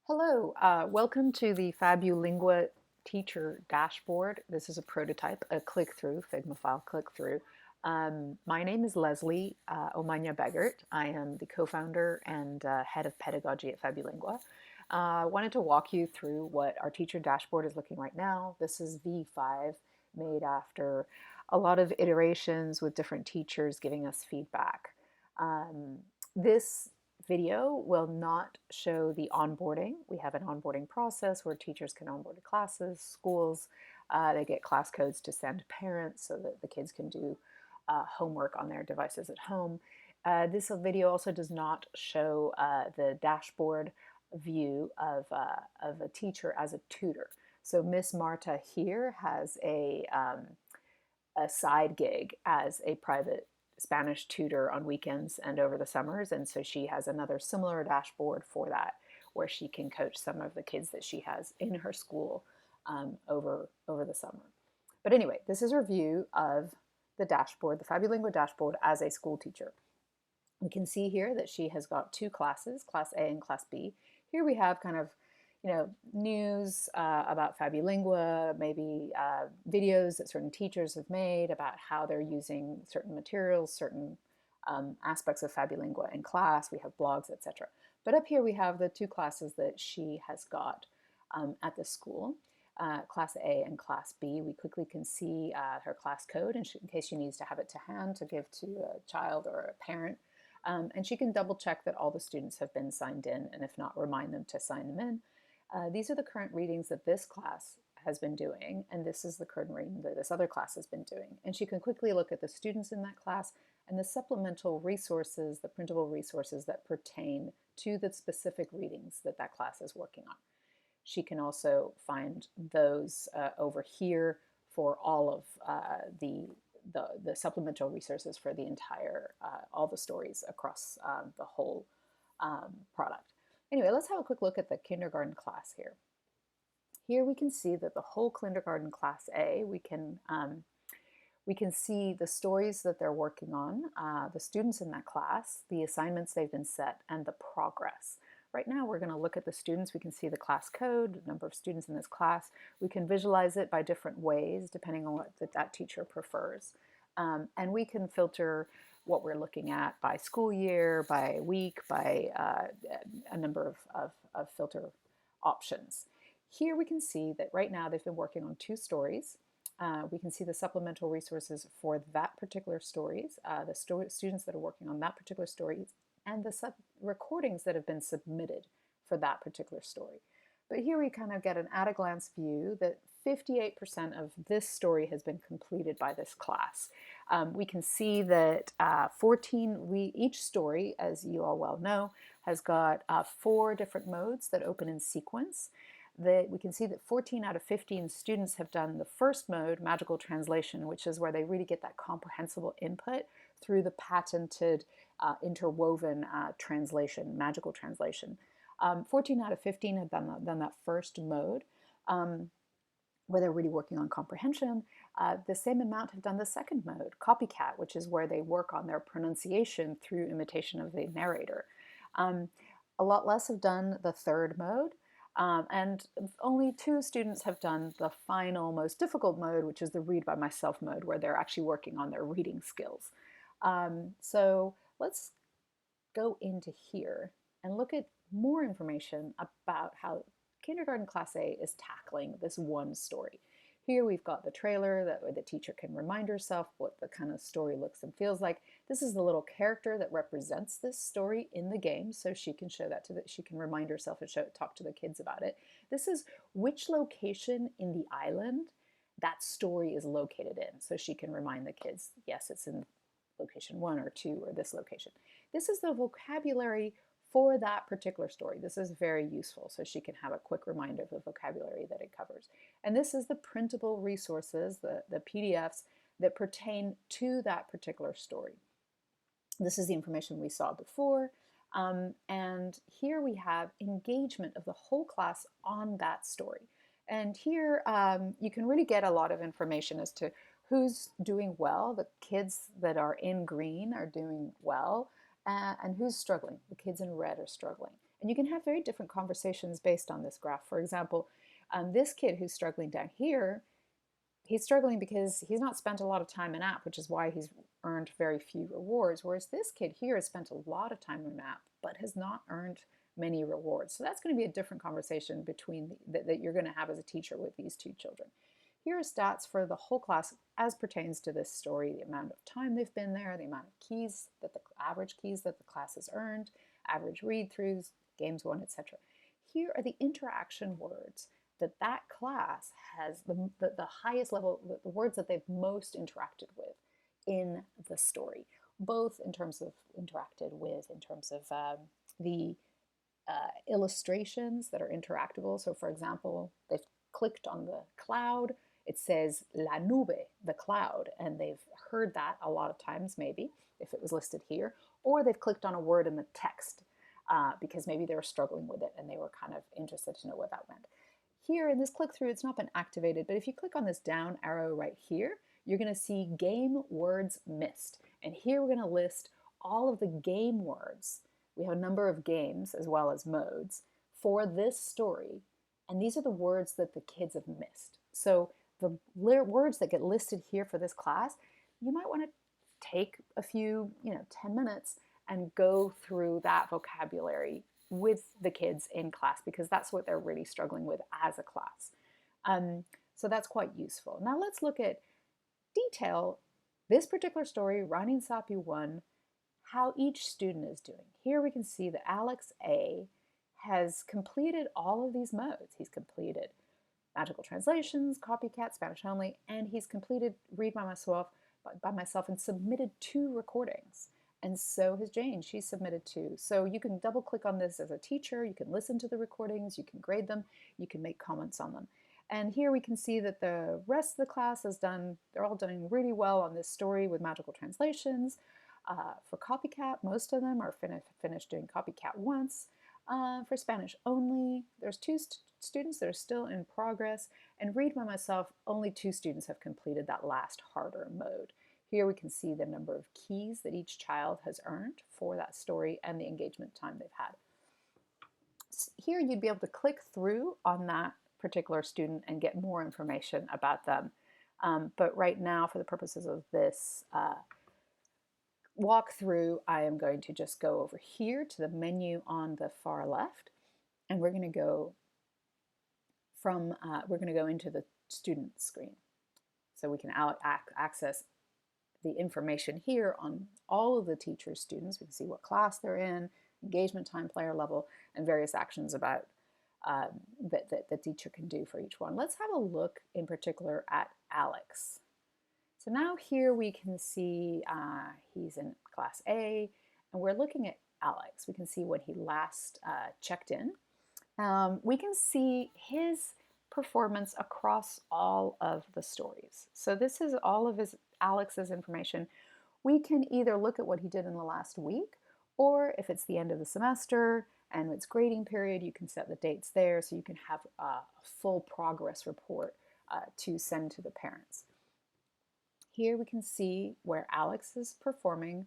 Hello, welcome to the FabuLingua Teacher Dashboard. This is a prototype, a click-through, Figma file click-through. My name is Leslie Omanya Begert. I am the co-founder and head of pedagogy at FabuLingua. I wanted to walk you through what our teacher dashboard is looking right now. This is V5, made after a lot of iterations with different teachers giving us feedback. This video will not show the onboarding. We have an onboarding process where teachers can onboard to classes, schools. They get class codes to send to parents so that the kids can do homework on their devices at home. This video also does not show the dashboard view of a teacher as a tutor. So Miss Marta here has a side gig as a private Spanish tutor on weekends and over the summers, and so she has another similar dashboard for that where she can coach some of the kids that she has in her school over the summer. But anyway, this is her view of the dashboard, the FabuLingua dashboard as a school teacher. We can see here that she has got two classes, Class A and Class B. Here we have kind of news about FabuLingua, maybe videos that certain teachers have made about how they're using certain materials, certain aspects of FabuLingua in class. We have blogs, etc. But up here we have the two classes that she has got at the school, Class A and Class B. We quickly can see her class code in case she needs to have it to hand to give to a child or a parent. And she can double check that all the students have been signed in, and if not, remind them to sign them in. These are the current readings that this class has been doing, and this is the current reading that this other class has been doing. And she can quickly look at the students in that class and the supplemental resources, the printable resources that pertain to the specific readings that that class is working on. She can also find those over here for all of the supplemental resources for the entire, all the stories across the whole product. Anyway, let's have a quick look at the kindergarten class here. Here we can see that the whole kindergarten class A, we can see the stories that they're working on, the students in that class, the assignments they've been set, and the progress. Right now we're going to look at the students. We can see the class code, the number of students in this class. We can visualize it by different ways depending on what that teacher prefers. And we can filter what we're looking at by school year, by week, by a number of filter options. Here we can see that right now they've been working on two stories. We can see the supplemental resources for that particular stories, the students that are working on that particular story, and the recordings that have been submitted for that particular story. But here we kind of get an at-a-glance view that 58% of this story has been completed by this class. We can see that each story, as you all well know, has got 4 different modes that open in sequence. We can see that 14 out of 15 students have done the first mode, magical translation, which is where they really get that comprehensible input through the patented interwoven translation, magical translation. 14 out of 15 have done that first mode, where they're really working on comprehension. The same amount have done the second mode, copycat, which is where they work on their pronunciation through imitation of the narrator. A lot less have done the third mode, and only 2 students have done the final, most difficult mode, which is the read by myself mode, where they're actually working on their reading skills. So let's go into here and look at more information about how kindergarten class A is tackling this one story. Here we've got the trailer, that way the teacher can remind herself what the kind of story looks and feels like. This is the little character that represents this story in the game, so she can show that she can remind herself and talk to the kids about it. This is which location in the island that story is located in, so she can remind the kids, yes, it's in location 1 or 2 or this location. This is the vocabulary for that particular story. This is very useful, so she can have a quick reminder of the vocabulary that it covers. And this is the printable resources, the PDFs that pertain to that particular story. This is the information we saw before. And here we have engagement of the whole class on that story. And here you can really get a lot of information as to who's doing well. The kids that are in green are doing well. And who's struggling? The kids in red are struggling. And you can have very different conversations based on this graph. For example, this kid who's struggling down here, he's struggling because he's not spent a lot of time in app, which is why he's earned very few rewards, whereas this kid here has spent a lot of time in app but has not earned many rewards. So that's going to be a different conversation that you're going to have as a teacher with these two children. Here are stats for the whole class as pertains to this story: the amount of time they've been there, the amount of keys, the average keys that the class has earned, average read-throughs, games won, etc. Here are the interaction words that class has the highest level, the words that they've most interacted with in the story, both in terms of interacted with, in terms of the illustrations that are interactable. So for example, they've clicked on the cloud, it says la nube, the cloud, and they've heard that a lot of times, maybe, if it was listed here, or they've clicked on a word in the text because maybe they were struggling with it and they were kind of interested to know what that meant. Here in this click through, it's not been activated, but if you click on this down arrow right here, you're going to see game words missed. And here we're going to list all of the game words. We have a number of games as well as modes for this story. And these are the words that the kids have missed. So the words that get listed here for this class, you might want to take a few, 10 minutes and go through that vocabulary with the kids in class, because that's what they're really struggling with as a class. So that's quite useful. Now let's look at detail this particular story, Rani and Sapi 1, how each student is doing. Here we can see that Alex A has completed all of these modes. He's completed magical translations, copycat, Spanish only, and he's completed read by myself and submitted 2 recordings. And so has Jane. She's submitted 2. So you can double click on this as a teacher. You can listen to the recordings. You can grade them. You can make comments on them. And here we can see that the rest of the class has done, they're all doing really well on this story with magical translations. For copycat, most of them are finished doing copycat once. For Spanish only, there's 2 students that are still in progress. And read by myself, only 2 students have completed that last harder mode. Here we can see the number of keys that each child has earned for that story and the engagement time they've had. Here you'd be able to click through on that particular student and get more information about them. But right now, for the purposes of this walkthrough, I am going to just go over here to the menu on the far left, and we're going to go into the student screen. So we can access the information here on all of the teacher's students. We can see what class they're in, engagement time, player level, and various actions about that the teacher can do for each one. Let's have a look in particular at Alex. So now here we can see he's in class A, and we're looking at Alex. We can see when he last checked in. We can see his performance across all of the stories. So this is all of Alex's information. We can either look at what he did in the last week, or if it's the end of the semester and it's grading period, you can set the dates there so you can have a full progress report to send to the parents. Here we can see where Alex is performing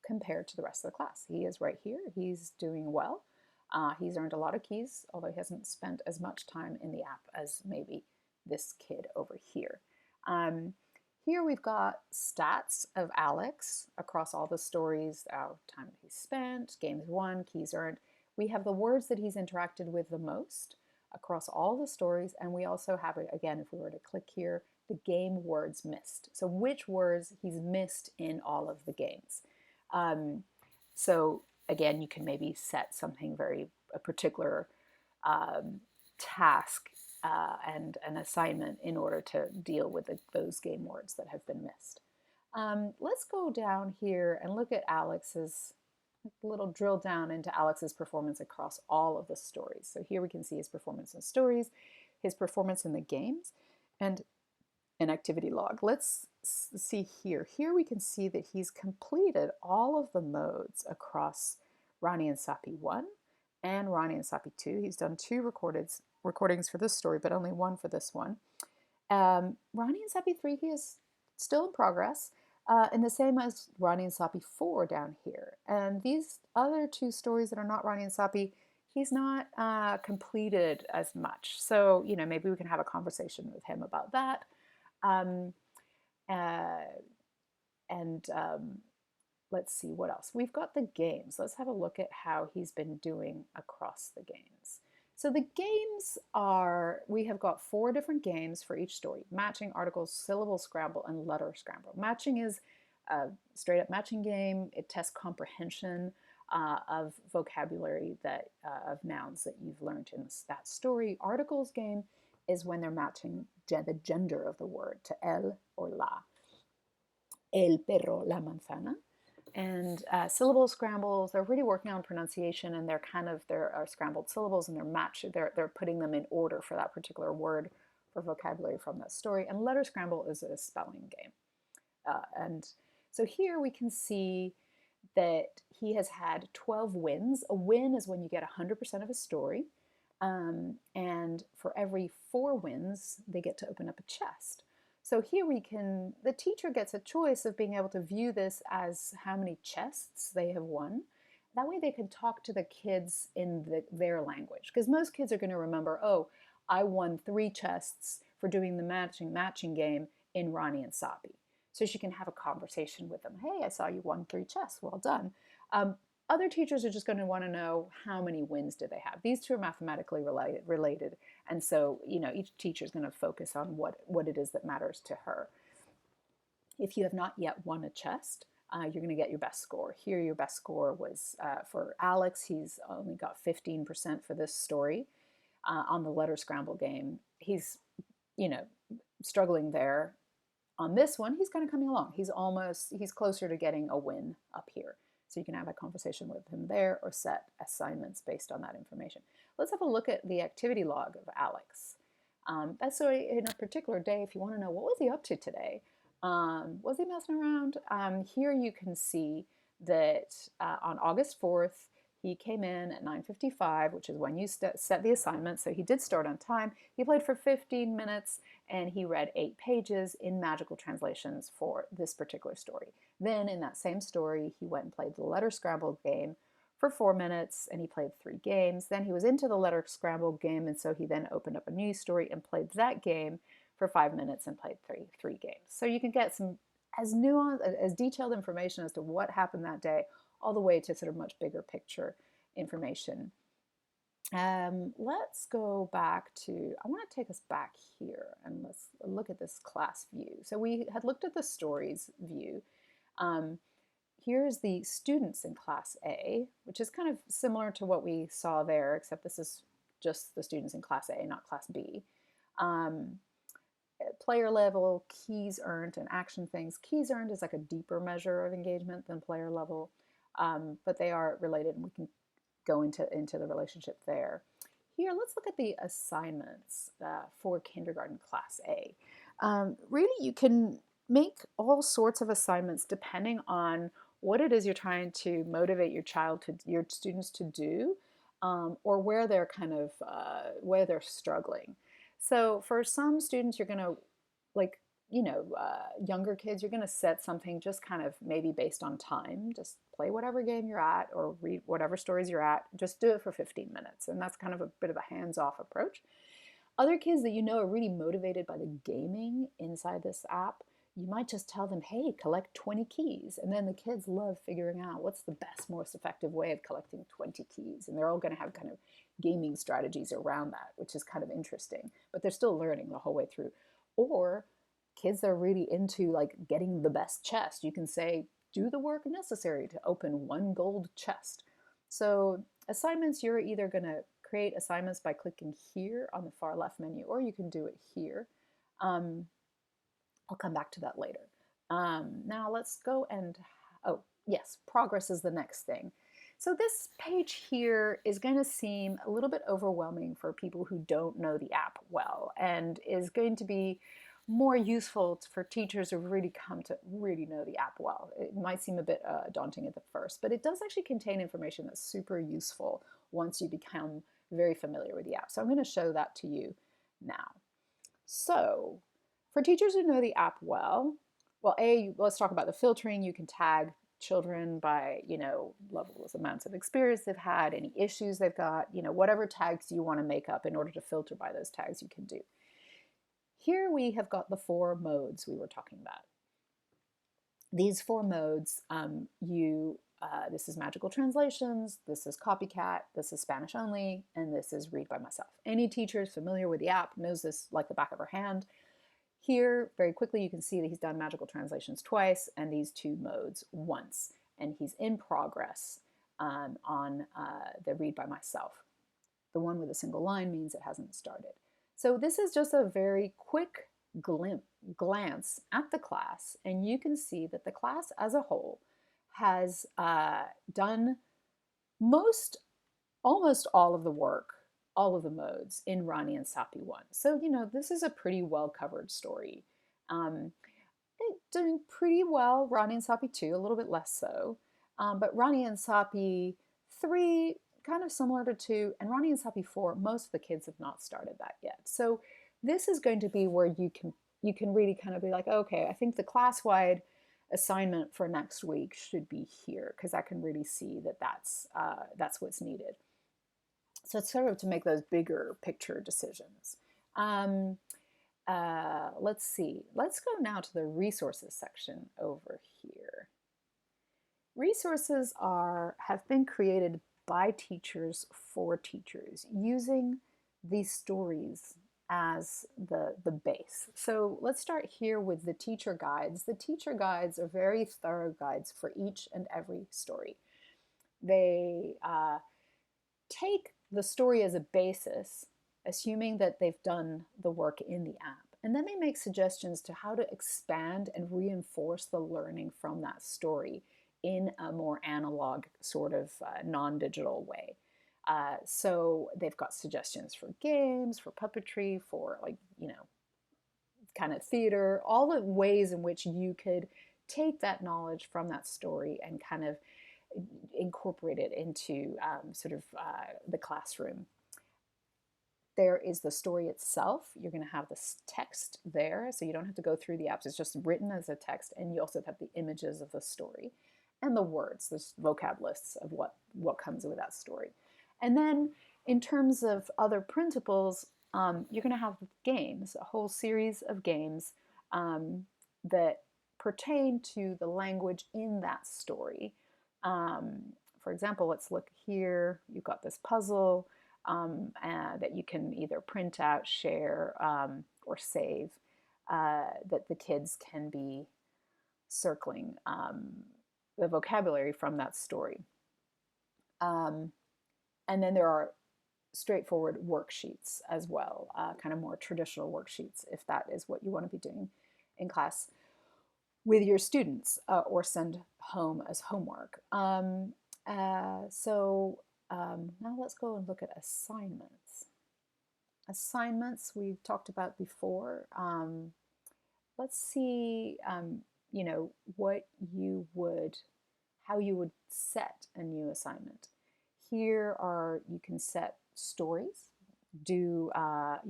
compared to the rest of the class. He is right here. He's doing well. He's earned a lot of keys, although he hasn't spent as much time in the app as maybe this kid over here. Here we've got stats of Alex across all the stories, time he's spent, games won, keys earned. We have the words that he's interacted with the most across all the stories, and we also have, again, if we were to click here, the game words missed. So which words he's missed in all of the games. So again, you can maybe set something a particular task and an assignment in order to deal with those game words that have been missed. Let's go down here and look at Alex's, a little drill down into Alex's performance across all of the stories. So here we can see his performance in stories, his performance in the games, and an activity log. Let's see here. Here we can see that he's completed all of the modes across Rani and Sapi 1 and Rani and Sapi 2. He's done 2 recordings for this story, but only 1 for this one. Rani and Sapi 3, he is still in progress. And the same as Ronnie and Soppy 4 down here. And these other two stories that are not Ronnie and Soppy, he's not completed as much. So, maybe we can have a conversation with him about that. Um, uh, and let's see what else. We've got the games. Let's have a look at how he's been doing across the games. So the games are, we have got 4 different games for each story: matching, articles, syllable scramble, and letter scramble. Matching is a straight up matching game. It tests comprehension of vocabulary of nouns that you've learned in that story. Articles game is when they're matching the gender of the word to el or la. El perro, la manzana. And syllable scrambles, they're really working on pronunciation, and there are scrambled syllables, and they're putting them in order for that particular word for vocabulary from that story. And letter scramble is a spelling game. And so here we can see that he has had 12 wins. A win is when you get 100% of a story. And for every 4 wins, they get to open up a chest. So here the teacher gets a choice of being able to view this as how many chests they have won. That way they can talk to the kids in their language. Because most kids are going to remember, oh, I won 3 chests for doing the matching game in Ronnie and Soppy. So she can have a conversation with them. Hey, I saw you won 3 chests. Well done. Other teachers are just going to want to know how many wins do they have. These two are mathematically related, and so each teacher is going to focus on what it is that matters to her. If you have not yet won a chest, you're going to get your best score. Here, your best score was for Alex. He's only got 15% for this story. On the letter scramble game, he's struggling there. On this one, he's kind of coming along. He's closer to getting a win up here. So you can have a conversation with him there or set assignments based on that information. Let's have a look at the activity log of Alex. That's so in a particular day, if you want to know what was he up to today, was he messing around? Here you can see that on August 4th, he came in at 9:55, which is when you set the assignment. So he did start on time. He played for 15 minutes and he read 8 pages in magical translations for this particular story. Then in that same story, he went and played the letter scramble game for 4 minutes and he played 3 games. Then he was into the letter scramble game, and so he then opened up a new story and played that game for 5 minutes and played three games. So you can get some as nuanced, as detailed information as to what happened that day, all the way to sort of much bigger picture information. Let's go back to, I want to take us back here and let's look at this class view. So we had looked at the stories view. Here's the students in class A, which is kind of similar to what we saw there, except this is just the students in class A, not class B. Player level, keys earned, and action things. Keys earned is like a deeper measure of engagement than player level, but they are related, and we can go into the relationship there. Here, let's look at the assignments for kindergarten class A. Really, you can make all sorts of assignments depending on what it is you're trying to motivate your students to do, or where they're where they're struggling. So for some students, you're going to, younger kids, you're going to set something just kind of maybe based on time. Just play whatever game you're at or read whatever stories you're at. Just do it for 15 minutes. And that's kind of a bit of a hands-off approach. Other kids that are really motivated by the gaming inside this app, you might just tell them, hey, collect 20 keys. And then the kids love figuring out what's the best, most effective way of collecting 20 keys. And they're all going to have kind of gaming strategies around that, which is kind of interesting. But they're still learning the whole way through. Or kids that are really into getting the best chest, you can say, do the work necessary to open 1 gold chest. So assignments, you're either going to create assignments by clicking here on the far left menu, or you can do it here. I'll come back to that later. Now let's go and, oh yes, progress is the next thing. So this page here is going to seem a little bit overwhelming for people who don't know the app well, and is going to be more useful for teachers who really come to really know the app well. It might seem a bit daunting at the first, but it does actually contain information that's super useful once you become very familiar with the app. So I'm going to show that to you now. So for teachers who know the app well, well, let's talk about the filtering. You can tag children by, levels, amounts of experience they've had, any issues they've got, whatever tags you want to make up in order to filter by those tags, you can do. Here we have got the 4 modes we were talking about. These 4 modes, this is magical translations, this is copycat, this is Spanish only, and this is read by myself. Any teacher is familiar with the app knows this like the back of her hand. Here, very quickly, you can see that he's done magical translations twice and these 2 modes once, and he's in progress on the read by myself. The one with a single line means it hasn't started. So this is just a very quick glance at the class, and you can see that the class as a whole has done almost all of the work, all of the modes in Rani and Sapi 1. So, this is a pretty well-covered story. Doing pretty well, Rani and Sapi 2, a little bit less so. But Rani and Sapi 3, kind of similar to 2, and Rani and Sapi 4, most of the kids have not started that yet. So this is going to be where you can really kind of be like, okay, I think the class-wide assignment for next week should be here, because I can really see that that's what's needed. So it's sort of to make those bigger picture decisions. Let's see. Let's go now to the resources section over here. Resources have been created by teachers for teachers using these stories as the base. So let's start here with the teacher guides. The teacher guides are very thorough guides for each and every story. They take the story as a basis, assuming that they've done the work in the app. And then they make suggestions to how to expand and reinforce the learning from that story in a more analog sort of non-digital way. So they've got suggestions for games, for puppetry, for kind of theater, all the ways in which you could take that knowledge from that story and kind of incorporate it into the classroom. There is the story itself. You're going to have this text there, so you don't have to go through the apps. It's just written as a text, and you also have the images of the story and the words, the vocab lists of what comes with that story. And then in terms of other principles, you're going to have games, a whole series of games that pertain to the language in that story. For example, let's look here. You've got this puzzle that you can either print out, share, or save, that the kids can be circling the vocabulary from that story. And then there are straightforward worksheets as well, kind of more traditional worksheets, if that is what you want to be doing in class with your students or send home as homework. Now let's go and look at assignments. Assignments we've talked about before. Let's see, how you would set a new assignment. Here you can set stories, you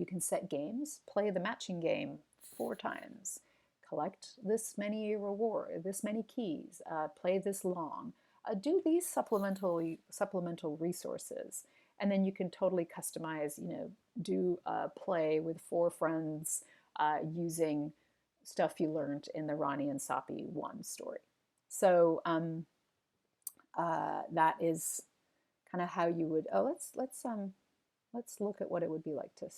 can set games, play the matching game 4 times, collect this many keys, play this long, do these supplemental resources, and then you can totally customize, do a play with 4 friends using stuff you learned in the Rani and Sapi 1 story. So that is kind of how you would. Let's look at what it would be like to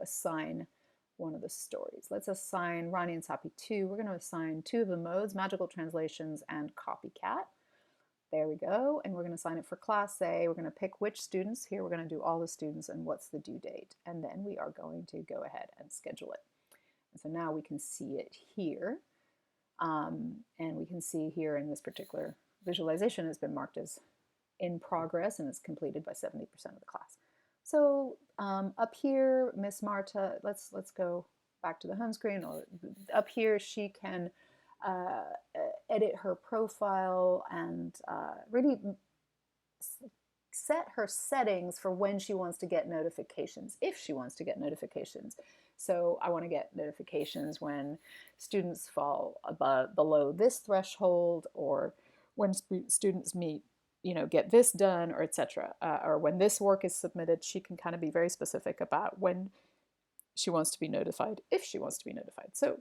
assign one of the stories. Let's assign Rani and Sapi 2. We're going to assign 2 of the modes, magical translations and copycat. There we go. And we're going to assign it for class A. We're going to pick which students. Here we're going to do all the students and what's the due date. And then we are going to go ahead and schedule it. And so now we can see it here. And we can see here in this particular visualization has been marked as in progress and is completed by 70% of the class. So up here, Miss Marta, let's go back to the home screen. Up here, she can edit her profile and really set her settings for when she wants to get notifications, if she wants to get notifications. So I want to get notifications when students fall below this threshold, or when students meet, get this done, or etc. Or when this work is submitted. She can kind of be very specific about when she wants to be notified, if she wants to be notified. So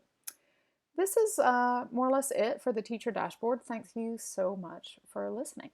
this is more or less it for the teacher dashboard. Thank you so much for listening.